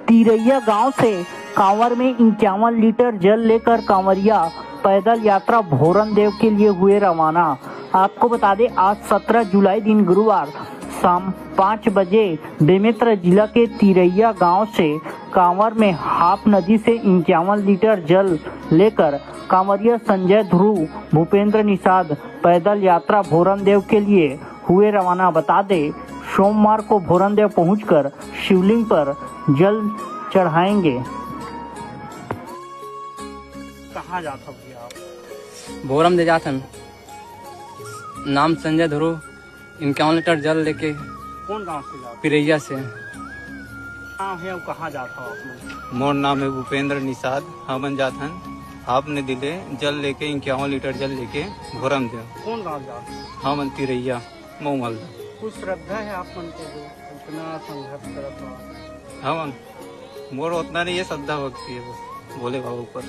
तिरैया गांव से कांवर में 51 लीटर जल लेकर कांवरिया पैदल यात्रा भोरन देव के लिए हुए रवाना। आपको बता दें, आज 17 जुलाई दिन गुरुवार शाम 5 बजे बेमेतरा जिला के तिरैया गांव से कांवर में हाप नदी से 51 लीटर जल लेकर कांवरिया संजय ध्रुव, भूपेंद्र निषाद पैदल यात्रा भोरन देव के लिए हुए रवाना। बता दें, सोमवार को भोरन देव पहुंचकर शिवलिंग पर जल चढ़ाएंगे। कहाँ जाता भैया आप? भोरम दे जाथन। नाम संजय ध्रुव, 51 लीटर जल लेके। कौन गांव से जाते? पिरैया से। नाम है, कहाँ जाता हो आप? मोर नाम है भूपेंद्र निषाद। हमन जाथन आपने दिले जल लेके 51 लीटर जल लेके भोरम देव। कौन गांव जाते? हमन तिरैया मऊमल। कुछ श्रद्धा है आप मन के जो इतना संघर्ष करत हो? हमन मोर उतना नहीं है, श्रद्धा भक्ति है बस भोले बाबू पर।